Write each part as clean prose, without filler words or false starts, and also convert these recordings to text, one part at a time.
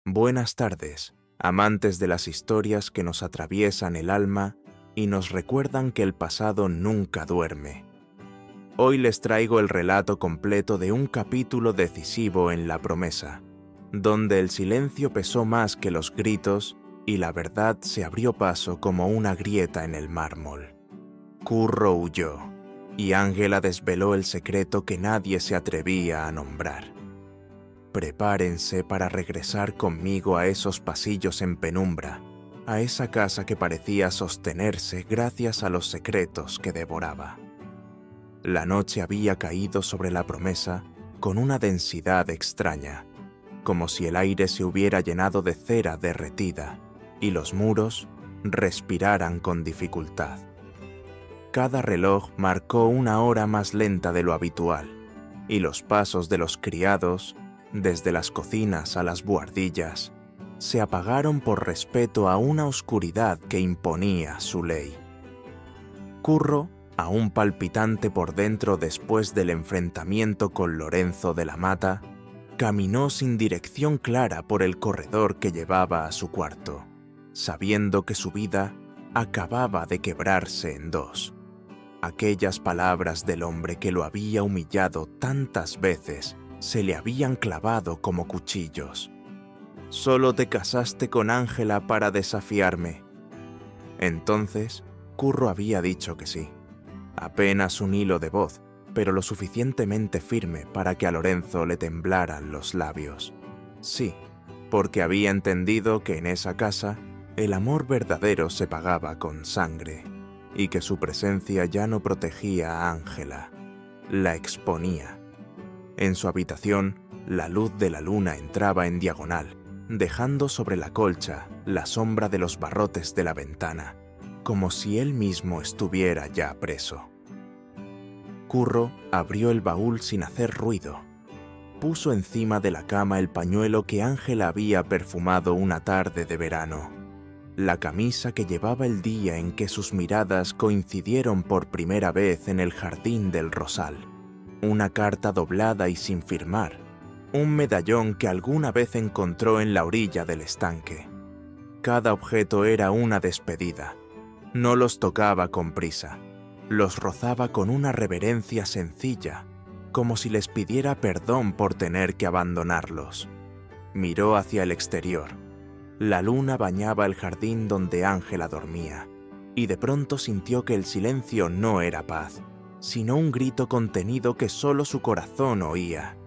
Buenas tardes, amantes de las historias que nos atraviesan el alma y nos recuerdan que el pasado nunca duerme. Hoy les traigo el relato completo de un capítulo decisivo en La Promesa, donde el silencio pesó más que los gritos y la verdad se abrió paso como una grieta en el mármol. Curro huyó, y Ángela desveló el secreto que nadie se atrevía a nombrar. Prepárense para regresar conmigo a esos pasillos en penumbra, a esa casa que parecía sostenerse gracias a los secretos que devoraba. La noche había caído sobre La Promesa con una densidad extraña, como si el aire se hubiera llenado de cera derretida y los muros respiraran con dificultad. Cada reloj marcó una hora más lenta de lo habitual, y los pasos de los criados, desde las cocinas a las buhardillas, se apagaron por respeto a una oscuridad que imponía su ley. Curro, aún palpitante por dentro después del enfrentamiento con Lorenzo de la Mata, caminó sin dirección clara por el corredor que llevaba a su cuarto, sabiendo que su vida acababa de quebrarse en dos. Aquellas palabras del hombre que lo había humillado tantas veces se le habían clavado como cuchillos. «Solo te casaste con Ángela para desafiarme». Entonces, Curro había dicho que sí. Apenas un hilo de voz, pero lo suficientemente firme para que a Lorenzo le temblaran los labios. Sí, porque había entendido que en esa casa el amor verdadero se pagaba con sangre, y que su presencia ya no protegía a Ángela, la exponía. En su habitación, la luz de la luna entraba en diagonal, dejando sobre la colcha la sombra de los barrotes de la ventana, como si él mismo estuviera ya preso. Curro abrió el baúl sin hacer ruido. Puso encima de la cama el pañuelo que Ángela había perfumado una tarde de verano, la camisa que llevaba el día en que sus miradas coincidieron por primera vez en el jardín del Rosal, una carta doblada y sin firmar, un medallón que alguna vez encontró en la orilla del estanque. Cada objeto era una despedida. No los tocaba con prisa, los rozaba con una reverencia sencilla, como si les pidiera perdón por tener que abandonarlos. Miró hacia el exterior. La luna bañaba el jardín donde Ángela dormía, y de pronto sintió que el silencio no era paz, sino un grito contenido que solo su corazón oía.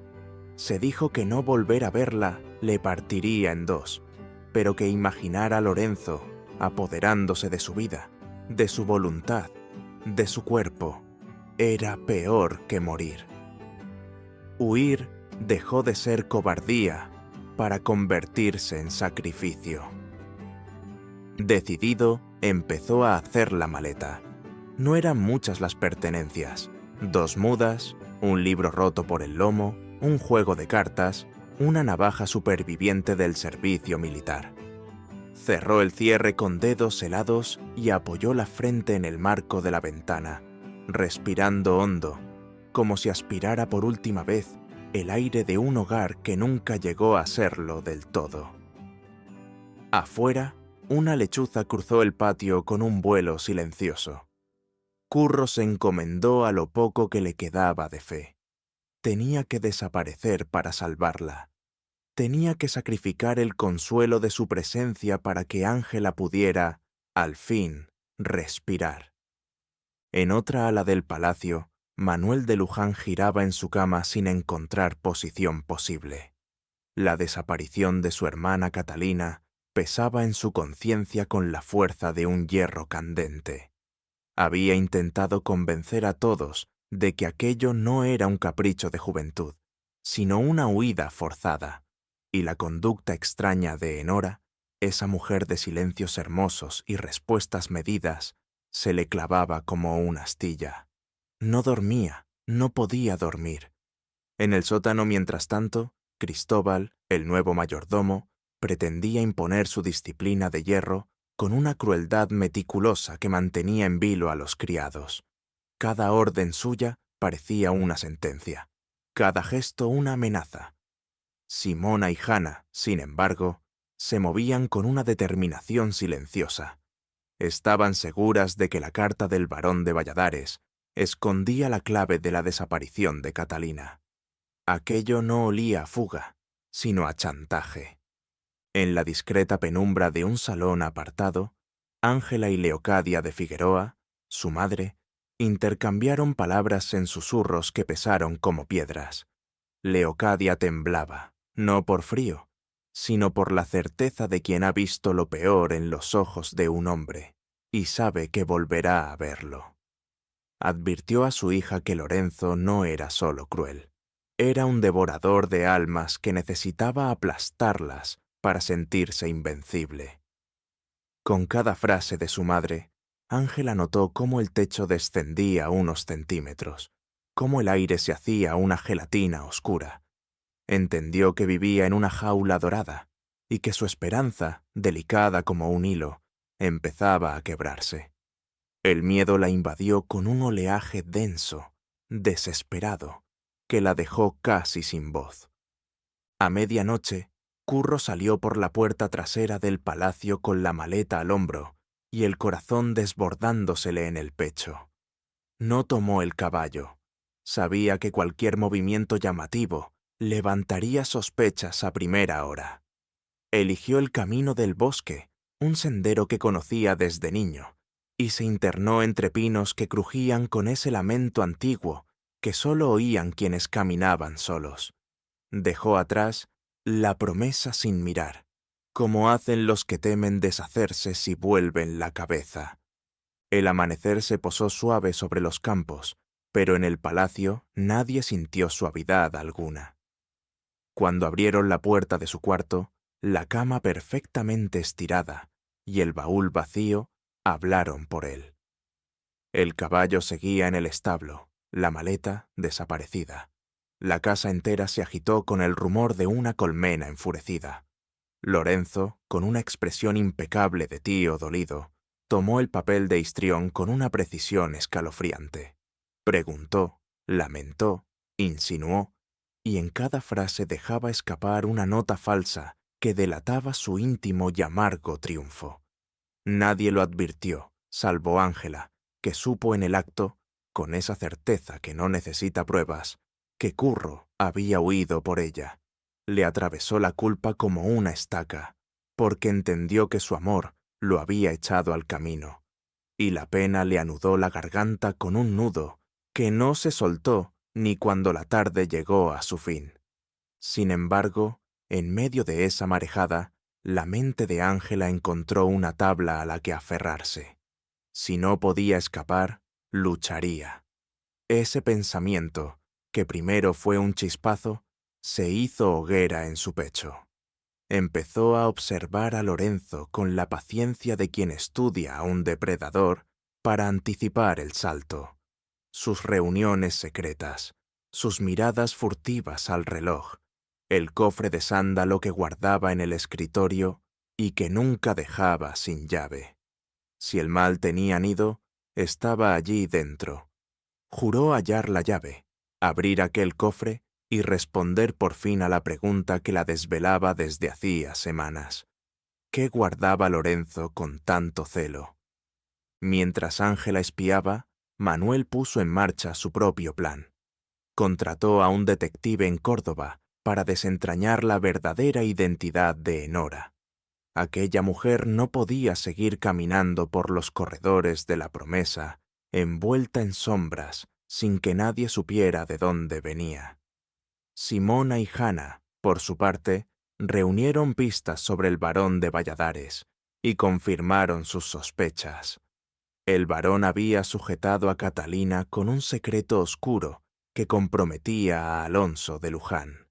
Se dijo que no volver a verla le partiría en dos, pero que imaginar a Lorenzo apoderándose de su vida, de su voluntad, de su cuerpo, era peor que morir. Huir dejó de ser cobardía para convertirse en sacrificio. Decidido, empezó a hacer la maleta. No eran muchas las pertenencias: 2 mudas, un libro roto por el lomo, un juego de cartas, una navaja superviviente del servicio militar. Cerró el cierre con dedos helados y apoyó la frente en el marco de la ventana, respirando hondo, como si aspirara por última vez el aire de un hogar que nunca llegó a serlo del todo. Afuera, una lechuza cruzó el patio con un vuelo silencioso. Curro se encomendó a lo poco que le quedaba de fe. Tenía que desaparecer para salvarla. Tenía que sacrificar el consuelo de su presencia para que Ángela pudiera, al fin, respirar. En otra ala del palacio, Manuel de Luján giraba en su cama sin encontrar posición posible. La desaparición de su hermana Catalina pesaba en su conciencia con la fuerza de un hierro candente. Había intentado convencer a todos de que aquello no era un capricho de juventud, sino una huida forzada, y la conducta extraña de Enora, esa mujer de silencios hermosos y respuestas medidas, se le clavaba como una astilla. No dormía, no podía dormir. En el sótano, mientras tanto, Cristóbal, el nuevo mayordomo, pretendía imponer su disciplina de hierro con una crueldad meticulosa que mantenía en vilo a los criados. Cada orden suya parecía una sentencia, cada gesto una amenaza. Simona y Jana, sin embargo, se movían con una determinación silenciosa. Estaban seguras de que la carta del barón de Valladares escondía la clave de la desaparición de Catalina. Aquello no olía a fuga, sino a chantaje. En la discreta penumbra de un salón apartado, Ángela y Leocadia de Figueroa, su madre, intercambiaron palabras en susurros que pesaron como piedras. Leocadia temblaba, no por frío, sino por la certeza de quien ha visto lo peor en los ojos de un hombre y sabe que volverá a verlo. Advirtió a su hija que Lorenzo no era solo cruel. Era un devorador de almas que necesitaba aplastarlas para sentirse invencible. Con cada frase de su madre, Ángela notó cómo el techo descendía unos centímetros, cómo el aire se hacía una gelatina oscura. Entendió que vivía en una jaula dorada y que su esperanza, delicada como un hilo, empezaba a quebrarse. El miedo la invadió con un oleaje denso, desesperado, que la dejó casi sin voz. A medianoche, Curro salió por la puerta trasera del palacio con la maleta al hombro y el corazón desbordándosele en el pecho. No tomó el caballo. Sabía que cualquier movimiento llamativo levantaría sospechas a primera hora. Eligió el camino del bosque, un sendero que conocía desde niño, y se internó entre pinos que crujían con ese lamento antiguo que solo oían quienes caminaban solos. Dejó atrás la promesa sin mirar, como hacen los que temen deshacerse si vuelven la cabeza. El amanecer se posó suave sobre los campos, pero en el palacio nadie sintió suavidad alguna. Cuando abrieron la puerta de su cuarto, la cama perfectamente estirada y el baúl vacío, hablaron por él. El caballo seguía en el establo, la maleta desaparecida. La casa entera se agitó con el rumor de una colmena enfurecida. Lorenzo, con una expresión impecable de tío dolido, tomó el papel de histrión con una precisión escalofriante. Preguntó, lamentó, insinuó, y en cada frase dejaba escapar una nota falsa que delataba su íntimo y amargo triunfo. Nadie lo advirtió, salvo Ángela, que supo en el acto, con esa certeza que no necesita pruebas, que Curro había huido por ella. Le atravesó la culpa como una estaca, porque entendió que su amor lo había echado al camino, y la pena le anudó la garganta con un nudo que no se soltó ni cuando la tarde llegó a su fin. Sin embargo, en medio de esa marejada, la mente de Ángela encontró una tabla a la que aferrarse. Si no podía escapar, lucharía. Ese pensamiento, que primero fue un chispazo, se hizo hoguera en su pecho. Empezó a observar a Lorenzo con la paciencia de quien estudia a un depredador para anticipar el salto. Sus reuniones secretas, sus miradas furtivas al reloj, el cofre de sándalo que guardaba en el escritorio y que nunca dejaba sin llave. Si el mal tenía nido, estaba allí dentro. Juró hallar la llave, abrir aquel cofre y responder por fin a la pregunta que la desvelaba desde hacía semanas. ¿Qué guardaba Lorenzo con tanto celo? Mientras Ángela espiaba, Manuel puso en marcha su propio plan. Contrató a un detective en Córdoba para desentrañar la verdadera identidad de Enora. Aquella mujer no podía seguir caminando por los corredores de la promesa, envuelta en sombras, sin que nadie supiera de dónde venía. Simona y Jana, por su parte, reunieron pistas sobre el barón de Valladares y confirmaron sus sospechas. El barón había sujetado a Catalina con un secreto oscuro que comprometía a Alonso de Luján.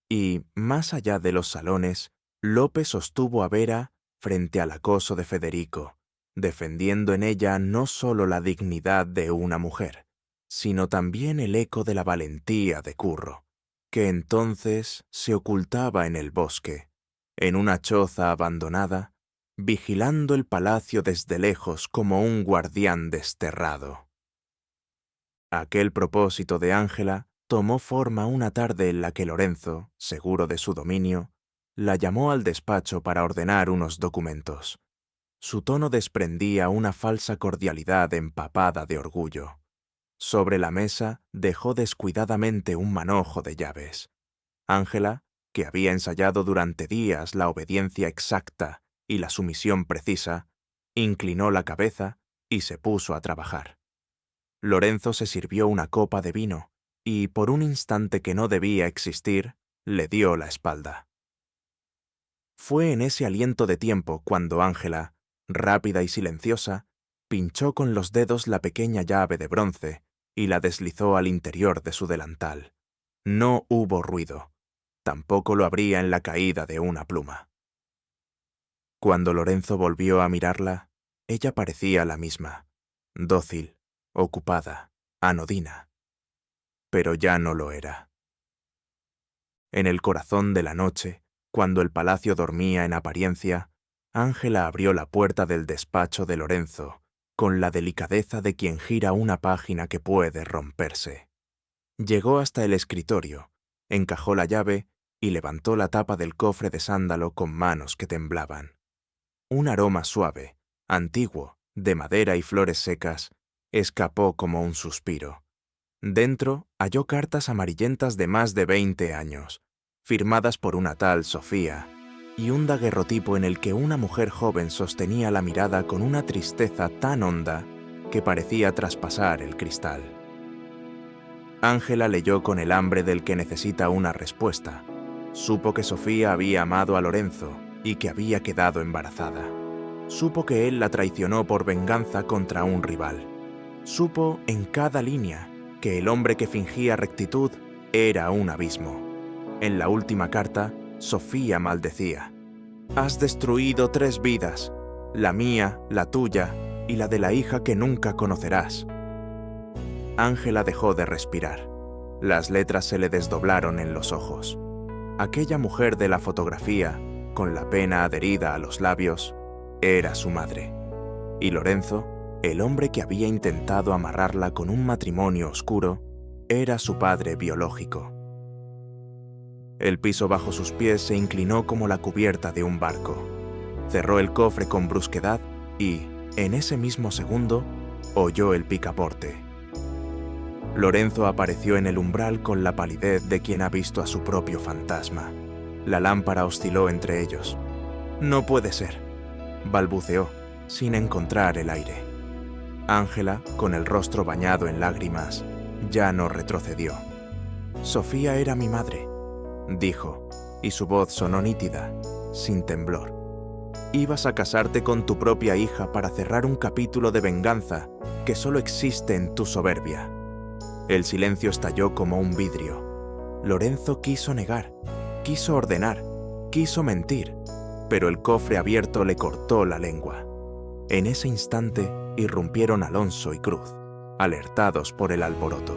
Y, más allá de los salones, Lope sostuvo a Vera frente al acoso de Federico, defendiendo en ella no solo la dignidad de una mujer, sino también el eco de la valentía de Curro, que entonces se ocultaba en el bosque, en una choza abandonada, vigilando el palacio desde lejos como un guardián desterrado. Aquel propósito de Ángela tomó forma una tarde en la que Lorenzo, seguro de su dominio, la llamó al despacho para ordenar unos documentos. Su tono desprendía una falsa cordialidad empapada de orgullo. Sobre la mesa dejó descuidadamente un manojo de llaves. Ángela, que había ensayado durante días la obediencia exacta y la sumisión precisa, inclinó la cabeza y se puso a trabajar. Lorenzo se sirvió una copa de vino y, por un instante que no debía existir, le dio la espalda. Fue en ese aliento de tiempo cuando Ángela, rápida y silenciosa, pinchó con los dedos la pequeña llave de bronce y la deslizó al interior de su delantal. No hubo ruido. Tampoco lo habría en la caída de una pluma. Cuando Lorenzo volvió a mirarla, ella parecía la misma, dócil, ocupada, anodina. Pero ya no lo era. En el corazón de la noche, cuando el palacio dormía en apariencia, Ángela abrió la puerta del despacho de Lorenzo, con la delicadeza de quien gira una página que puede romperse. Llegó hasta el escritorio, encajó la llave y levantó la tapa del cofre de sándalo con manos que temblaban. Un aroma suave, antiguo, de madera y flores secas, escapó como un suspiro. Dentro halló cartas amarillentas de más de 20 años, firmadas por una tal Sofía, y un daguerrotipo en el que una mujer joven sostenía la mirada con una tristeza tan honda que parecía traspasar el cristal. Ángela leyó con el hambre del que necesita una respuesta. Supo que Sofía había amado a Lorenzo y que había quedado embarazada. Supo que él la traicionó por venganza contra un rival. Supo en cada línea que el hombre que fingía rectitud era un abismo. En la última carta, Sofía maldecía: «Has destruido 3 vidas, la mía, la tuya y la de la hija que nunca conocerás». Ángela dejó de respirar. Las letras se le desdoblaron en los ojos. Aquella mujer de la fotografía, con la pena adherida a los labios, era su madre. Y Lorenzo, el hombre que había intentado amarrarla con un matrimonio oscuro, era su padre biológico. El piso bajo sus pies se inclinó como la cubierta de un barco. Cerró el cofre con brusquedad y, en ese mismo segundo, oyó el picaporte. Lorenzo apareció en el umbral con la palidez de quien ha visto a su propio fantasma. La lámpara osciló entre ellos. «No puede ser», balbuceó, sin encontrar el aire. Ángela, con el rostro bañado en lágrimas, ya no retrocedió. «Sofía era mi madre», dijo, y su voz sonó nítida, sin temblor. «Ibas a casarte con tu propia hija para cerrar un capítulo de venganza que solo existe en tu soberbia». El silencio estalló como un vidrio. Lorenzo quiso negar, quiso ordenar, quiso mentir, pero el cofre abierto le cortó la lengua. En ese instante irrumpieron Alonso y Cruz, alertados por el alboroto.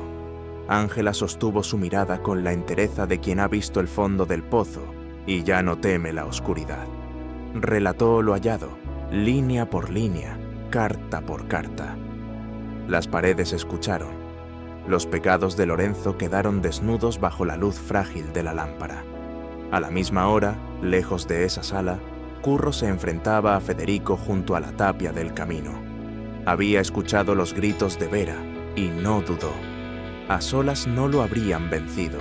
Ángela sostuvo su mirada con la entereza de quien ha visto el fondo del pozo y ya no teme la oscuridad. Relató lo hallado, línea por línea, carta por carta. Las paredes escucharon. Los pecados de Lorenzo quedaron desnudos bajo la luz frágil de la lámpara. A la misma hora, lejos de esa sala, Curro se enfrentaba a Federico junto a la tapia del camino. Había escuchado los gritos de Vera y no dudó. A solas no lo habrían vencido,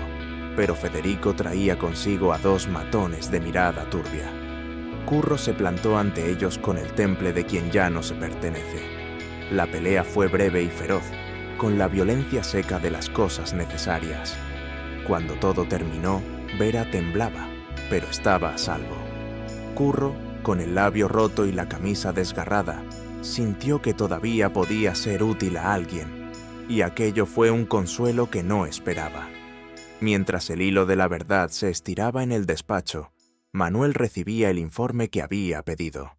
pero Federico traía consigo a 2 matones de mirada turbia. Curro se plantó ante ellos con el temple de quien ya no se pertenece. La pelea fue breve y feroz, con la violencia seca de las cosas necesarias. Cuando todo terminó, Vera temblaba, pero estaba a salvo. Curro, con el labio roto y la camisa desgarrada, sintió que todavía podía ser útil a alguien, y aquello fue un consuelo que no esperaba. Mientras el hilo de la verdad se estiraba en el despacho, Manuel recibía el informe que había pedido.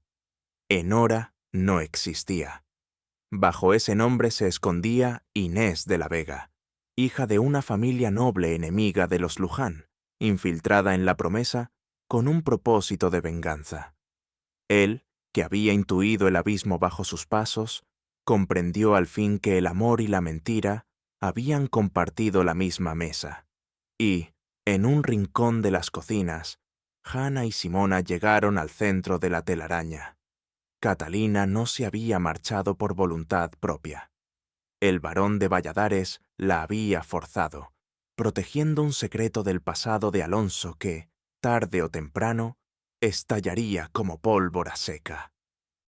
Enora no existía. Bajo ese nombre se escondía Inés de la Vega, hija de una familia noble enemiga de los Luján, infiltrada en la promesa con un propósito de venganza. Él, que había intuido el abismo bajo sus pasos, comprendió al fin que el amor y la mentira habían compartido la misma mesa, y, en un rincón de las cocinas, Hanna y Simona llegaron al centro de la telaraña. Catalina no se había marchado por voluntad propia. El barón de Valladares la había forzado, protegiendo un secreto del pasado de Alonso que, tarde o temprano, estallaría como pólvora seca.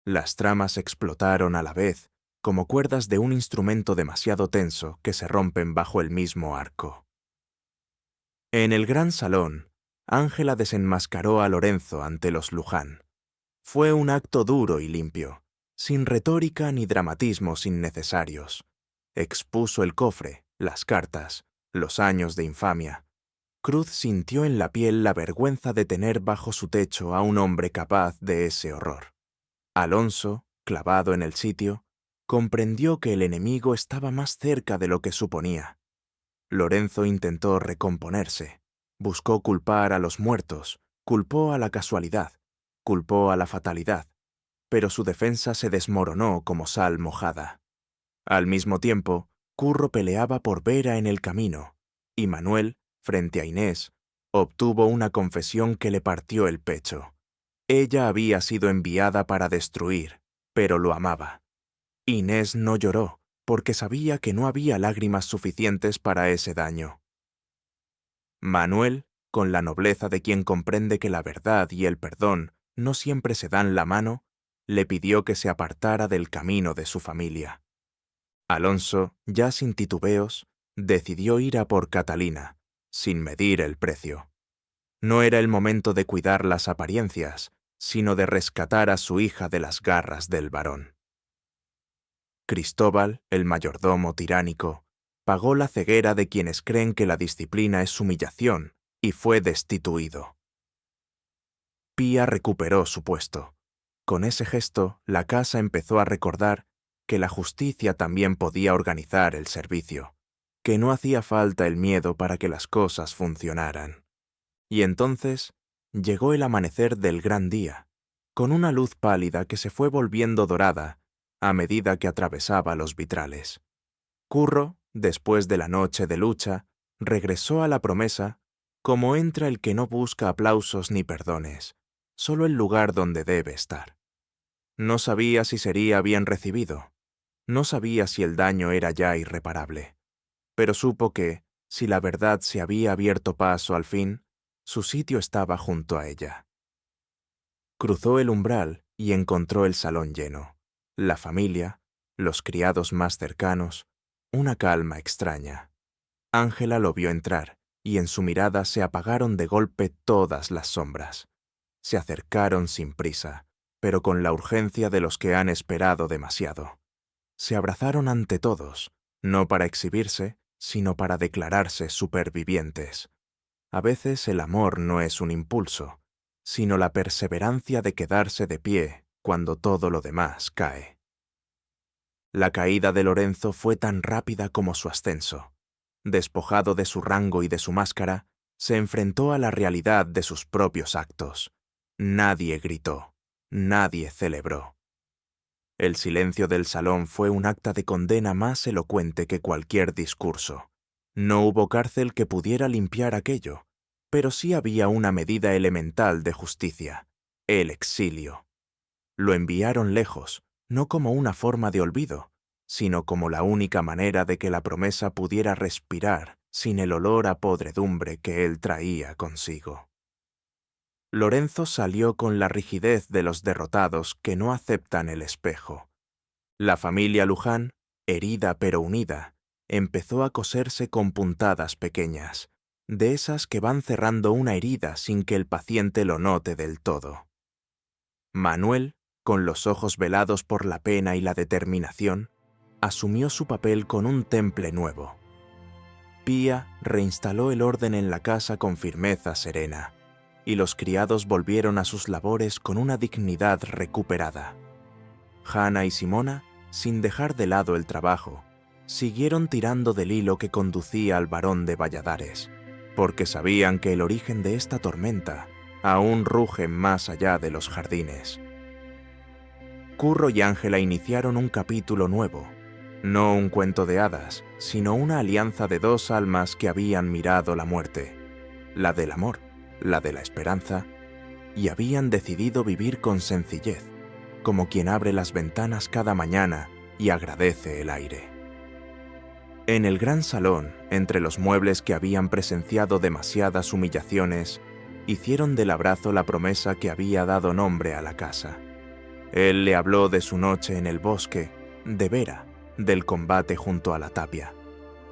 Las tramas explotaron a la vez, como cuerdas de un instrumento demasiado tenso que se rompen bajo el mismo arco. En el gran salón, Ángela desenmascaró a Lorenzo ante los Luján. Fue un acto duro y limpio, sin retórica ni dramatismos innecesarios. Expuso el cofre, las cartas, los años de infamia. Cruz sintió en la piel la vergüenza de tener bajo su techo a un hombre capaz de ese horror. Alonso, clavado en el sitio, comprendió que el enemigo estaba más cerca de lo que suponía. Lorenzo intentó recomponerse. Buscó culpar a los muertos, culpó a la casualidad, culpó a la fatalidad, pero su defensa se desmoronó como sal mojada. Al mismo tiempo, Curro peleaba por Vera en el camino, y Manuel, frente a Inés, obtuvo una confesión que le partió el pecho. Ella había sido enviada para destruir, pero lo amaba. Inés no lloró, porque sabía que no había lágrimas suficientes para ese daño. Manuel, con la nobleza de quien comprende que la verdad y el perdón no siempre se dan la mano, le pidió que se apartara del camino de su familia. Alonso, ya sin titubeos, decidió ir a por Catalina, sin medir el precio. No era el momento de cuidar las apariencias, sino de rescatar a su hija de las garras del barón. Cristóbal, el mayordomo tiránico, pagó la ceguera de quienes creen que la disciplina es humillación y fue destituido. Pía recuperó su puesto. Con ese gesto, la casa empezó a recordar que la justicia también podía organizar el servicio, que no hacía falta el miedo para que las cosas funcionaran. Y entonces llegó el amanecer del gran día, con una luz pálida que se fue volviendo dorada a medida que atravesaba los vitrales. Curro, después de la noche de lucha, regresó a la promesa como entra el que no busca aplausos ni perdones, solo el lugar donde debe estar. No sabía si sería bien recibido, no sabía si el daño era ya irreparable, pero supo que, si la verdad se había abierto paso al fin, su sitio estaba junto a ella. Cruzó el umbral y encontró el salón lleno, la familia, los criados más cercanos, una calma extraña. Ángela lo vio entrar, y en su mirada se apagaron de golpe todas las sombras. Se acercaron sin prisa, pero con la urgencia de los que han esperado demasiado. Se abrazaron ante todos, no para exhibirse, sino para declararse supervivientes. A veces el amor no es un impulso, sino la perseverancia de quedarse de pie cuando todo lo demás cae. La caída de Lorenzo fue tan rápida como su ascenso. Despojado de su rango y de su máscara, se enfrentó a la realidad de sus propios actos. Nadie gritó, nadie celebró. El silencio del salón fue un acta de condena más elocuente que cualquier discurso. No hubo cárcel que pudiera limpiar aquello, pero sí había una medida elemental de justicia: el exilio. Lo enviaron lejos, no como una forma de olvido, sino como la única manera de que la promesa pudiera respirar sin el olor a podredumbre que él traía consigo. Lorenzo salió con la rigidez de los derrotados que no aceptan el espejo. La familia Luján, herida pero unida, empezó a coserse con puntadas pequeñas, de esas que van cerrando una herida sin que el paciente lo note del todo. Manuel, con los ojos velados por la pena y la determinación, asumió su papel con un temple nuevo. Pía reinstaló el orden en la casa con firmeza serena, y los criados volvieron a sus labores con una dignidad recuperada. Hanna y Simona, sin dejar de lado el trabajo, siguieron tirando del hilo que conducía al barón de Valladares, porque sabían que el origen de esta tormenta aún ruge más allá de los jardines. Curro y Ángela iniciaron un capítulo nuevo, no un cuento de hadas, sino una alianza de dos almas que habían mirado la muerte, la del amor, la de la esperanza y habían decidido vivir con sencillez, como quien abre las ventanas cada mañana y agradece el aire. En el gran salón, entre los muebles que habían presenciado demasiadas humillaciones, hicieron del abrazo la promesa que había dado nombre a la casa. Él le habló de su noche en el bosque, de Vera, del combate junto a la tapia.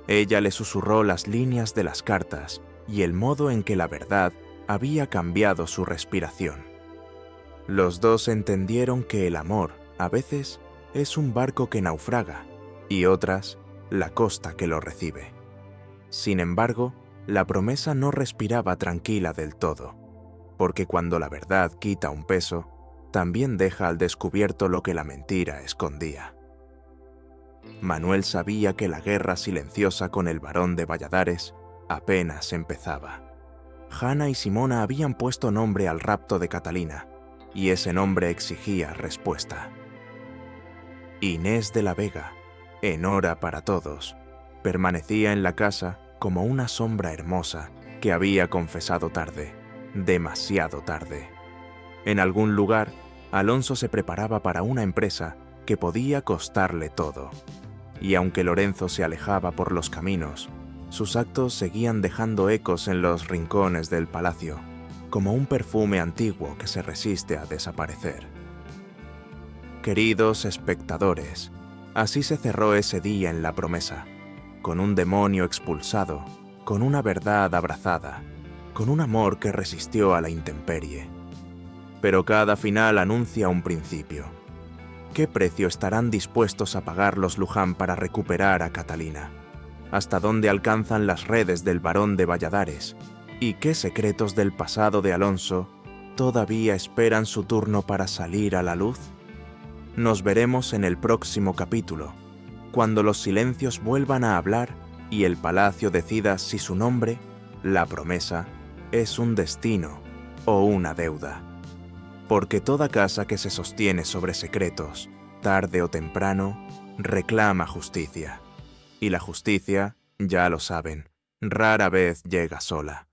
Ella le susurró las líneas de las cartas y el modo en que la verdad había cambiado su respiración. Los dos entendieron que el amor, a veces, es un barco que naufraga y otras, la costa que lo recibe. Sin embargo, la promesa no respiraba tranquila del todo, porque cuando la verdad quita un peso, también deja al descubierto lo que la mentira escondía. Manuel sabía que la guerra silenciosa con el barón de Valladares apenas empezaba. Hanna y Simona habían puesto nombre al rapto de Catalina, y ese nombre exigía respuesta. Inés de la Vega, en hora para todos, permanecía en la casa como una sombra hermosa que había confesado tarde, demasiado tarde. En algún lugar, Alonso se preparaba para una empresa que podía costarle todo. Y aunque Lorenzo se alejaba por los caminos, sus actos seguían dejando ecos en los rincones del palacio, como un perfume antiguo que se resiste a desaparecer. Queridos espectadores, así se cerró ese día en la promesa, con un demonio expulsado, con una verdad abrazada, con un amor que resistió a la intemperie. Pero cada final anuncia un principio. ¿Qué precio estarán dispuestos a pagar los Luján para recuperar a Catalina? ¿Hasta dónde alcanzan las redes del barón de Valladares? ¿Y qué secretos del pasado de Alonso todavía esperan su turno para salir a la luz? Nos veremos en el próximo capítulo, cuando los silencios vuelvan a hablar y el palacio decida si su nombre, la promesa, es un destino o una deuda. Porque toda casa que se sostiene sobre secretos, tarde o temprano, reclama justicia. Y la justicia, ya lo saben, rara vez llega sola.